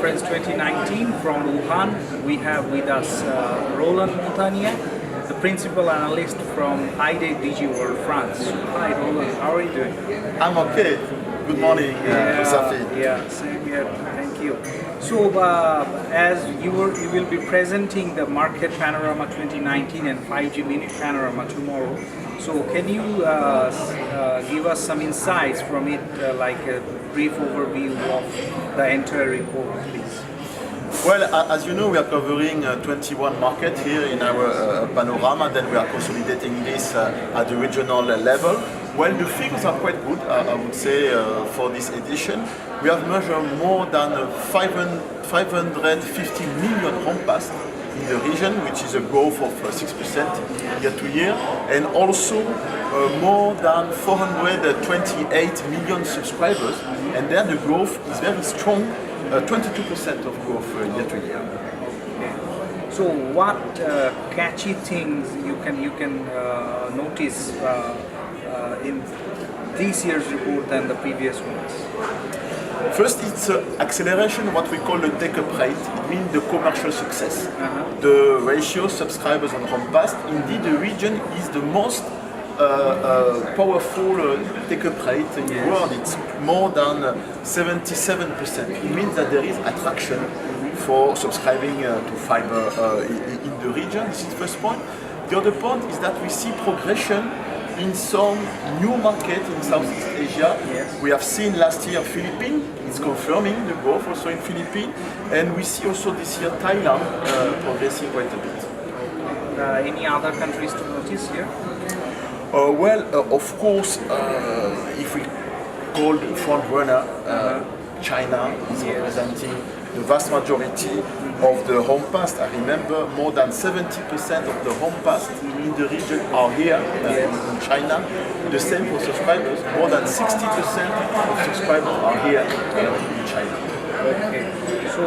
Conference 2019 from Wuhan. We have with us Roland Montagne, the principal analyst from IDATE DigiWorld France. Hi Roland, how are you doing? I'm okay. Good morning, Rusafie. Yeah, same here. Thank you. So, as you will be presenting the Market Panorama 2019 and 5G Mini Panorama tomorrow. So, can you give us some insights from it, like a brief overview of the entire report, please? Well, as you know, we are covering 21 markets here in our panorama. Then we are consolidating this at the regional level. Well, the figures are quite good, I would say, for this edition. We have measured more than 550 million home passed in the region, which is a growth of 6% year to year, and also more than 428 million subscribers, and then the growth is very strong, 22% of growth year to year. So, what catchy things you can notice in this year's report than the previous ones? First, it's acceleration, what we call the take-up rate. It means the commercial success. The ratio subscribers on home passed. Indeed, the region is the most powerful take-up rate in the world. It's more than 77%. It means that there is attraction for subscribing to fiber in the region. This is the first point. The other point is that we see progression in some new markets in Southeast Asia. We have seen last year Philippines, it's confirming the growth also in Philippines, and we see also this year Thailand progressing quite a bit. Any other countries to notice here? Of course, if we call the front runner, China is representing the vast majority of the home passed. I remember more than 70% of the home passed in the region are here in China. The same for subscribers. More than 60% of subscribers are here in China. Okay. So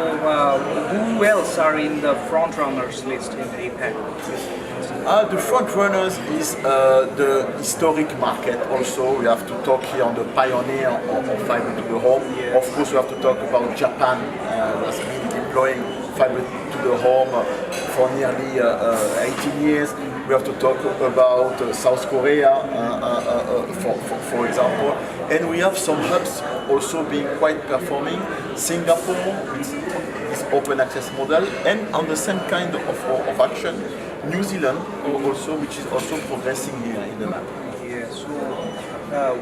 who else are in the front runners list in APAC? The front runners is the historic market. Also, we have to talk here on the pioneer of fiber to the home. Of course, we have to talk about Japan, who has been deploying fiber to the home for nearly 18 years. We have to talk about South Korea, for example. And we have some hubs also being quite performing. Singapore is open access model, and on the same kind of action, New Zealand also, which is also progressing here in the map. Yes. So,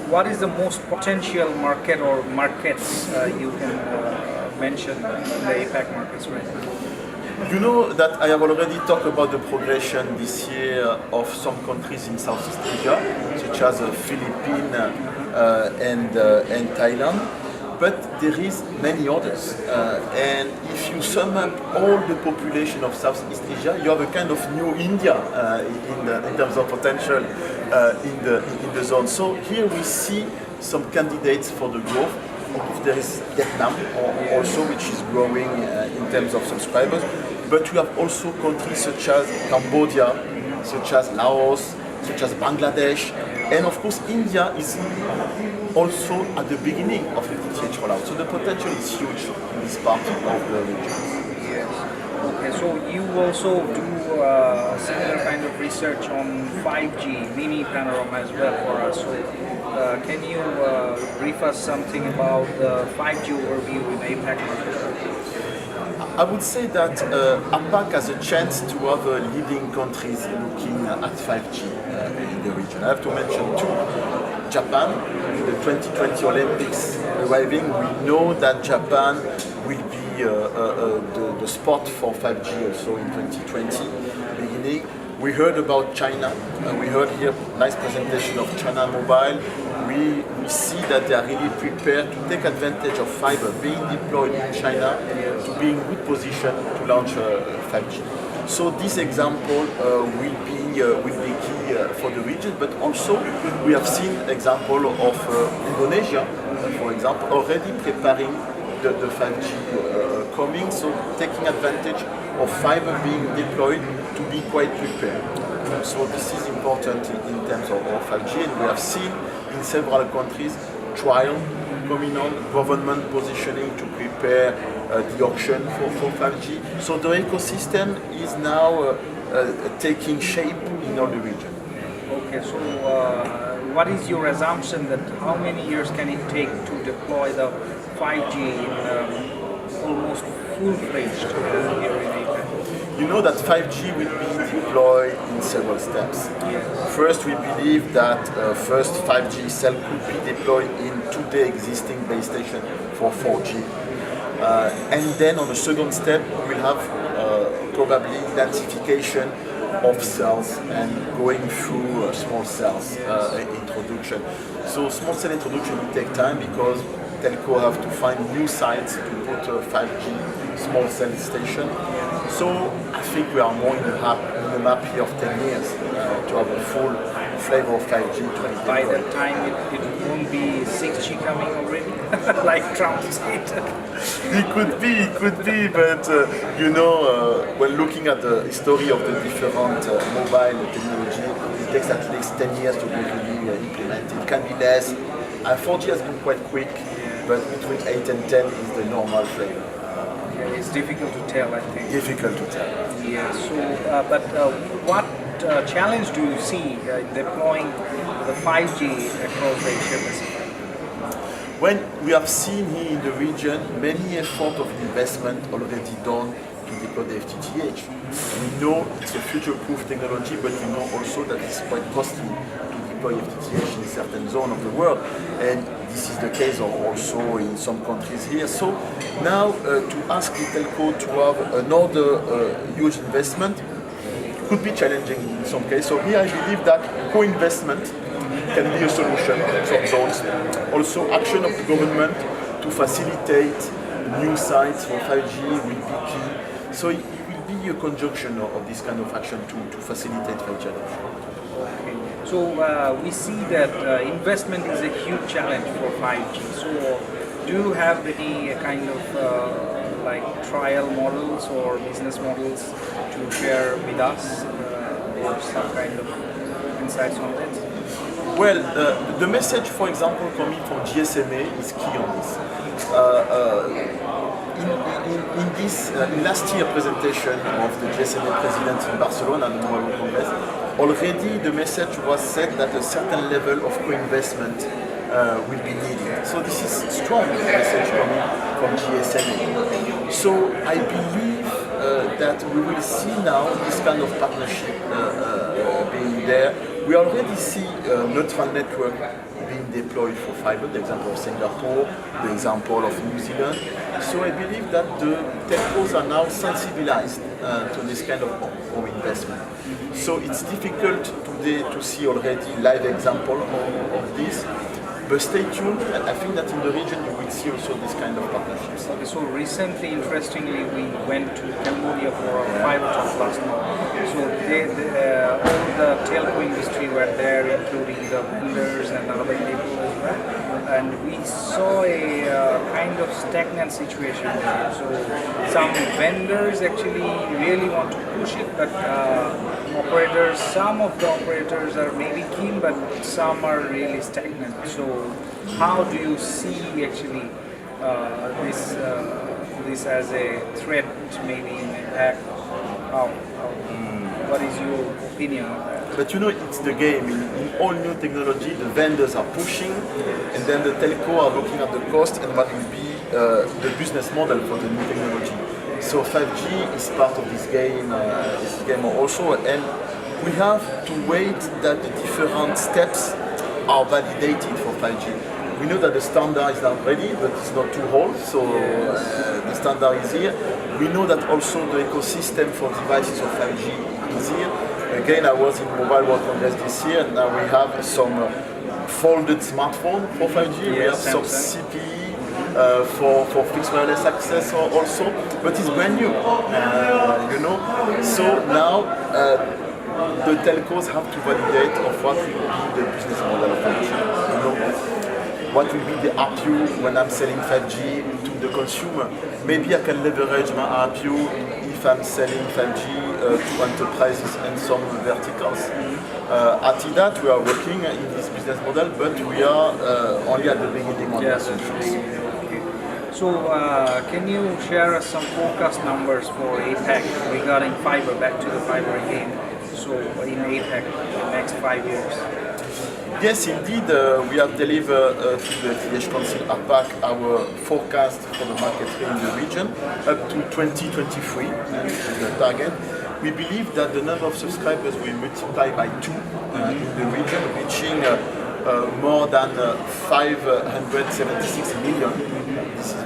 what is the most potential market or markets you can mention in the APAC markets right now? You know that I have already talked about the progression this year of some countries in Southeast Asia, such as Philippines and Thailand. But there is many others, and if you sum up all the population of Southeast Asia, you have a kind of new India in terms of potential in the zone. So here we see some candidates for the growth. There is Vietnam also, which is growing in terms of subscribers, but we have also countries such as Cambodia, such as Laos, such as Bangladesh, and of course India is also at the beginning of FTTH rollout. So the potential is huge in this part of the region. Yes. Okay, so you also do similar kind of research on 5G mini panorama as well for us. So can you brief us something about the 5G overview in APAC market? I would say that APAC has a chance to have leading countries looking at 5G in the region. I have to mention two. Japan, the 2020 Olympics arriving, we know that Japan will be the spot for 5G also in 2020 beginning. We heard about China. We heard here nice presentation of China Mobile. We see that they are really prepared to take advantage of fiber being deployed in China to be in good position to launch 5G. So this example will be key for the region, but also we have seen example of Indonesia, for example, already preparing the 5G coming, so taking advantage of fiber being deployed to be quite prepared. So this is important in terms of 5G, and we have seen in several countries trial coming on, government positioning to prepare the auction for 5G. So the ecosystem is now taking shape in all the region. Okay, so what is your assumption that how many years can it take to deploy the 5G in almost full-fledged here in APAC? You know that 5G will be deployed in several steps. Yes. First, we believe that first 5G cell could be deployed in today existing base station for 4G. And then on the second step, we'll have probably identification of cells and going through small cells introduction. So small cell introduction will take time because telco have to find new sites to put a 5G small cell station. So I think we are more in the map here of 10 years to have a full flavor of 5G. By that time, it won't be 6G coming already, like Trump said. It could be, but when looking at the history of the different mobile technology, it takes at least 10 years to be really implemented. It can be less. 4G has been quite quick, but between 8 and 10 is the normal flavor. Okay, it's difficult to tell, I think. Difficult to tell. Yeah, so, what challenge do you see in deploying the 5G across the Asia Pacific? When we have seen here in the region many efforts of investment already done to deploy the FTTH. We know it's a future-proof technology, but we know also that it's quite costly to deploy FTTH in certain zones of the world, and this is the case also in some countries here. So now to ask the telco to have another huge investment could be challenging in some cases. So here I believe that co-investment can be a solution in some zones. Also action of the government to facilitate new sites for 5G will be key. So it will be a conjunction of this kind of action to facilitate 5G adoption. Okay. So we see that investment is a huge challenge for 5G. So do you have any kind of like trial models or business models to share with us or some kind of insights on that? Well, the message, for example, coming from GSMA is key on this. In this last year presentation of the GSMA president in Barcelona, the Mobile World Congress, already the message was said that a certain level of co-investment will be needed. So this is strong message coming from GSMA. So I believe that we will see now this kind of partnership being there. We already see a neutral network being deployed for fiber, the example of Singapore, the example of New Zealand. So I believe that the telcos are now sensibilized to this kind of investment. So it's difficult today to see already live example of this. But stay tuned, and I think that in the region you will see also this kind of partnerships. Okay, so recently, interestingly, we went to Cambodia for a fiber talk last month. So all the telco industry were there, including the vendors and other people as well. And we saw a kind of stagnant situation there. So some vendors actually really want to push it, but operators, some of the operators are maybe keen, but some are really stagnant. So how do you see actually this as a threat, maybe in impact? What is your opinion on that? But you know, it's the game. In all new technology, the vendors are pushing, and then the telco are looking at the cost and what will be the business model for the new technology. So 5G is part of this game also, and we have to wait that the different steps are validated for 5G. We know that the standard is not ready, but it's not too old, so the standard is here. We know that also the ecosystem for devices of 5G is here. Again, I was in Mobile World Congress this year, and now we have some folded smartphone for 5G. We have some CPE for fixed wireless access also, but it's brand new, So now the telcos have to validate of what will be the business model of 5G. What will be the ARPU when I'm selling 5G to the consumer? Maybe I can leverage my ARPU if I'm selling 5G to enterprises and some verticals. At IDATE, we are working in this business model, but we are only at the beginning of the solutions. Okay. So, can you share us some forecast numbers for APAC regarding fiber, back to the fiber again? So, in APAC, the next 5 years? Yes, indeed, we have delivered to the FTTH Council APAC our forecast for the market here in the region up to 2023, which is the target. We believe that the number of subscribers will multiply by 2 in the region, reaching more than 576 million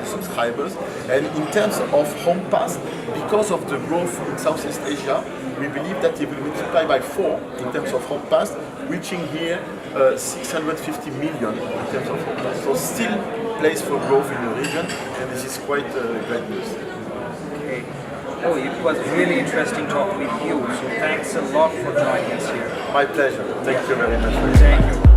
subscribers. And in terms of home pass, because of the growth in Southeast Asia, we believe that it will multiply by 4 in terms of home pass, reaching here 650 million in terms of home pass. So still place for growth in the region, and this is quite great news. Okay. Oh, it was really interesting talking with you. So thanks a lot for joining us here. My pleasure. Thank you very much. Thank you.